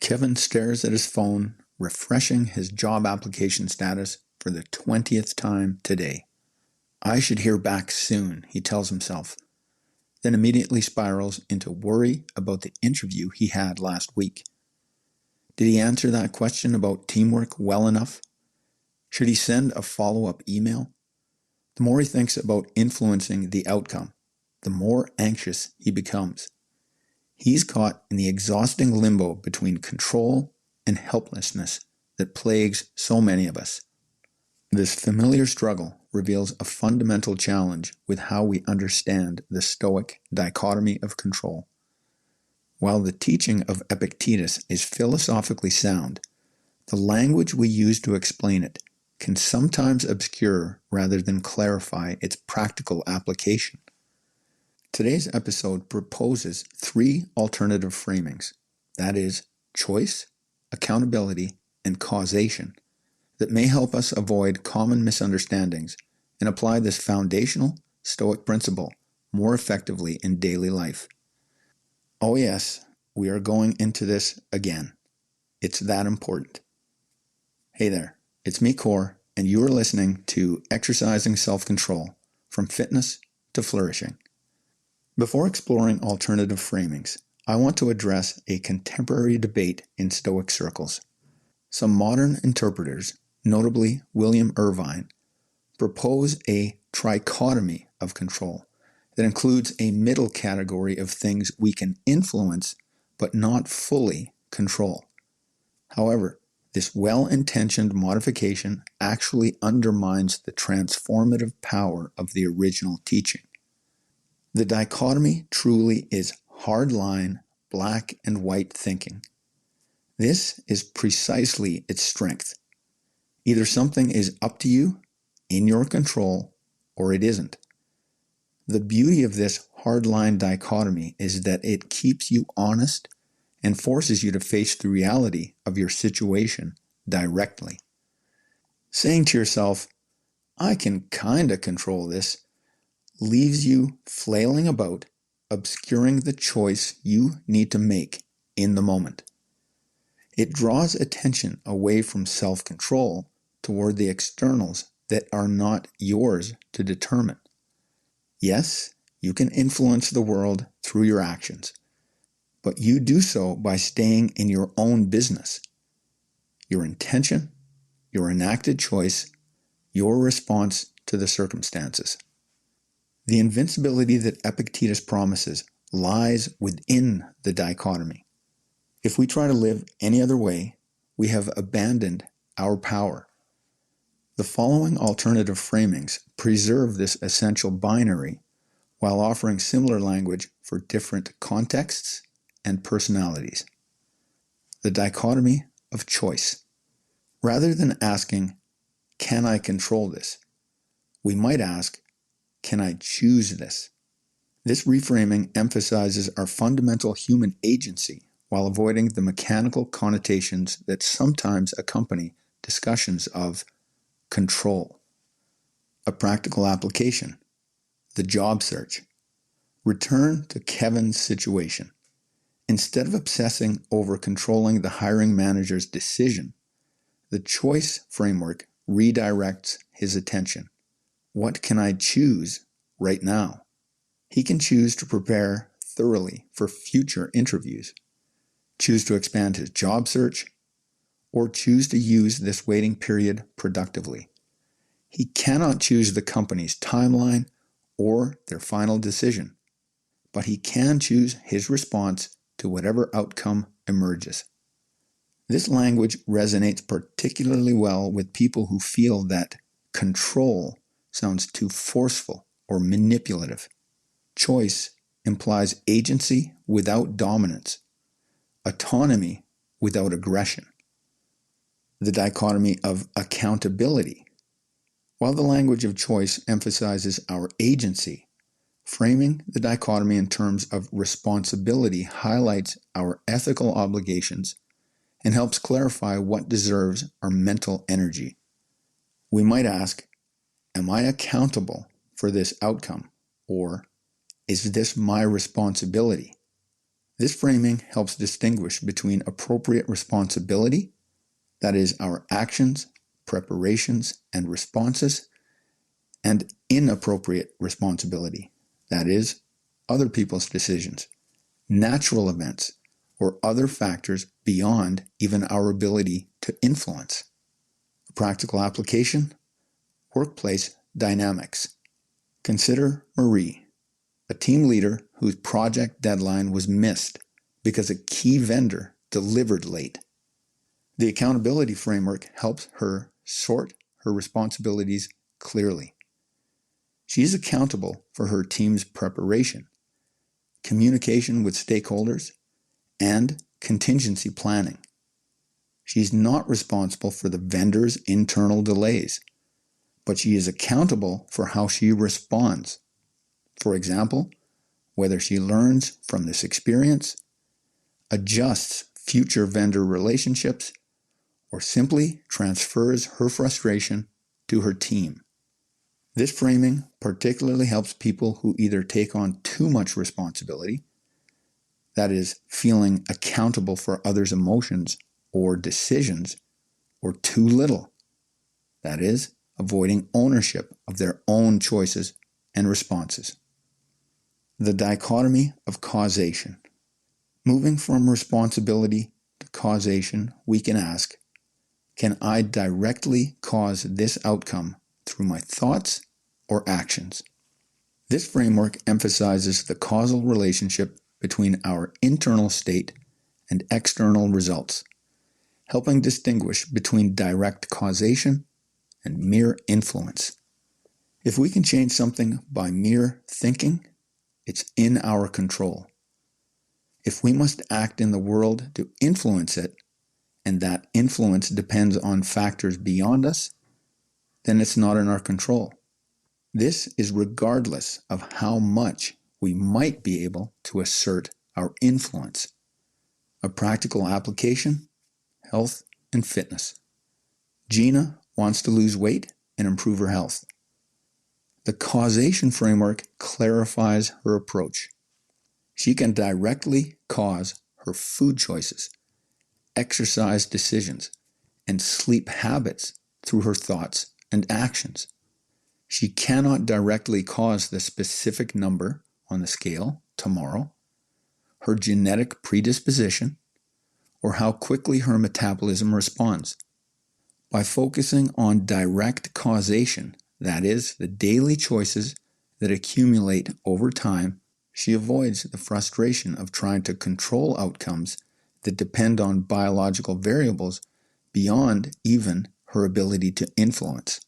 Kevin stares at his phone, refreshing his job application status for the 20th time today. I should hear back soon, he tells himself, then immediately spirals into worry about the interview he had last week. Did he answer that question about teamwork well enough? Should he send a follow-up email? The more he thinks about influencing the outcome, the more anxious he becomes. He's caught in the exhausting limbo between control and helplessness that plagues so many of us. This familiar struggle reveals a fundamental challenge with how we understand the Stoic Dichotomy of Control. While the teaching of Epictetus is philosophically sound, the language we use to explain it can sometimes obscure rather than clarify its practical application. Today's episode proposes 3 alternative framings, that is, choice, accountability, and causation, that may help us avoid common misunderstandings and apply this foundational Stoic principle more effectively in daily life. Oh yes, we are going into this again. It's that important. Hey there, it's me, Core, and you are listening to Exercising Self-Control, from Fitness to Flourishing. Before exploring alternative framings, I want to address a contemporary debate in Stoic circles. Some modern interpreters, notably William Irvine, propose a trichotomy of control that includes a middle category of things we can influence but not fully control. However, this well-intentioned modification actually undermines the transformative power of the original teaching. The dichotomy truly is hard-line, black and white thinking. This is precisely its strength. Either something is up to you, in your control, or it isn't. The beauty of this hard-line dichotomy is that it keeps you honest and forces you to face the reality of your situation directly. Saying to yourself, I can kinda control this, leaves you flailing about, obscuring the choice you need to make in the moment. It draws attention away from self-control toward the externals that are not yours to determine. Yes, you can influence the world through your actions, but you do so by staying in your own business. Your intention, your enacted choice, your response to the circumstances. The invincibility that Epictetus promises lies within the dichotomy. If we try to live any other way, we have abandoned our power. The following alternative framings preserve this essential binary while offering similar language for different contexts and personalities. The dichotomy of choice. Rather than asking, can I control this? We might ask, can I choose this? This reframing emphasizes our fundamental human agency while avoiding the mechanical connotations that sometimes accompany discussions of control. A practical application. The job search. Return to Kevin's situation. Instead of obsessing over controlling the hiring manager's decision, the choice framework redirects his attention. What can I choose right now? He can choose to prepare thoroughly for future interviews, choose to expand his job search, or choose to use this waiting period productively. He cannot choose the company's timeline or their final decision, but he can choose his response to whatever outcome emerges. This language resonates particularly well with people who feel that control sounds too forceful or manipulative. Choice implies agency without dominance, autonomy without aggression. The dichotomy of accountability. While the language of choice emphasizes our agency, framing the dichotomy in terms of responsibility highlights our ethical obligations and helps clarify what deserves our mental energy. We might ask, am I accountable for this outcome? Or, is this my responsibility? This framing helps distinguish between appropriate responsibility, that is, our actions, preparations, and responses, and inappropriate responsibility, that is, other people's decisions, natural events, or other factors beyond even our ability to influence. A practical application: workplace dynamics. Consider Marie, a team leader whose project deadline was missed because a key vendor delivered late. The accountability framework helps her sort her responsibilities clearly. She is accountable for her team's preparation, communication with stakeholders, and contingency planning. She's not responsible for the vendor's internal delays, but she is accountable for how she responds. For example, whether she learns from this experience, adjusts future vendor relationships, or simply transfers her frustration to her team. This framing particularly helps people who either take on too much responsibility, that is, feeling accountable for others' emotions or decisions, or too little, that is, avoiding ownership of their own choices and responses. The dichotomy of causation. Moving from responsibility to causation, we can ask, can I directly cause this outcome through my thoughts or actions? This framework emphasizes the causal relationship between our internal state and external results, helping distinguish between direct causation and mere influence. If we can change something by mere thinking, it's in our control. If we must act in the world to influence it, and that influence depends on factors beyond us, then it's not in our control. This is regardless of how much we might be able to assert our influence. A practical application: health and fitness. Gina wants to lose weight and improve her health. The causation framework clarifies her approach. She can directly cause her food choices, exercise decisions, and sleep habits through her thoughts and actions. She cannot directly cause the specific number on the scale tomorrow, her genetic predisposition, or how quickly her metabolism responds. By focusing on direct causation, that is, the daily choices that accumulate over time, she avoids the frustration of trying to control outcomes that depend on biological variables beyond even her ability to influence.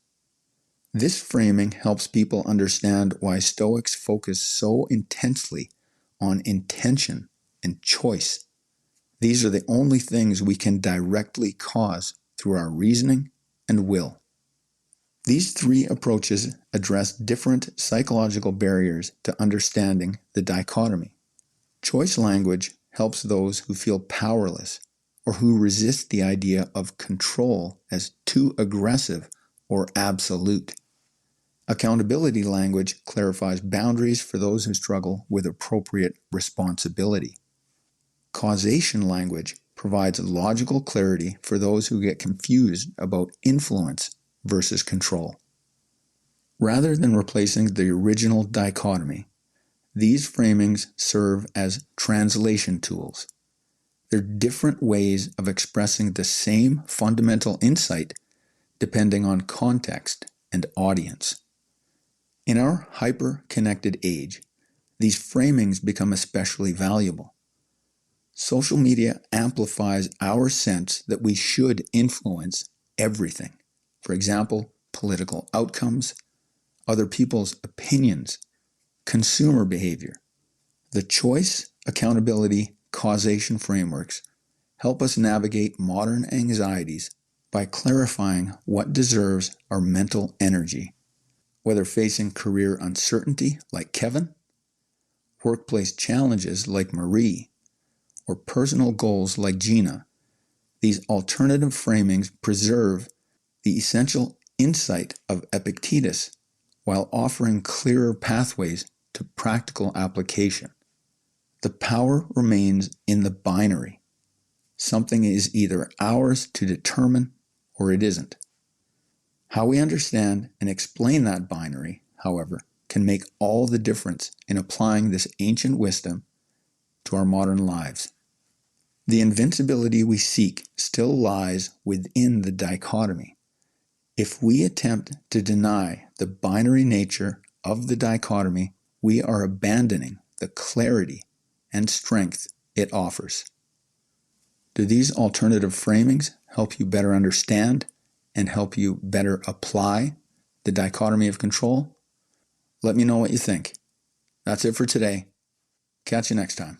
This framing helps people understand why Stoics focus so intensely on intention and choice. These are the only things we can directly cause through our reasoning and will. These three approaches address different psychological barriers to understanding the dichotomy. Choice language helps those who feel powerless or who resist the idea of control as too aggressive or absolute. Accountability language clarifies boundaries for those who struggle with appropriate responsibility. Causation language provides logical clarity for those who get confused about influence versus control. Rather than replacing the original dichotomy, these framings serve as translation tools. They're different ways of expressing the same fundamental insight depending on context and audience. In our hyper-connected age, these framings become especially valuable. Social media amplifies our sense that we should influence everything. For example, political outcomes, other people's opinions, consumer behavior. The choice, accountability, causation frameworks help us navigate modern anxieties by clarifying what deserves our mental energy. Whether facing career uncertainty like Kevin, workplace challenges like Marie, or personal goals like Gina, these alternative framings preserve the essential insight of Epictetus while offering clearer pathways to practical application. The power remains in the binary. Something is either ours to determine or it isn't. How we understand and explain that binary, however, can make all the difference in applying this ancient wisdom to our modern lives. The invincibility we seek still lies within the dichotomy. If we attempt to deny the binary nature of the dichotomy, we are abandoning the clarity and strength it offers. Do these alternative framings help you better understand and help you better apply the dichotomy of control? Let me know what you think. That's it for today. Catch you next time.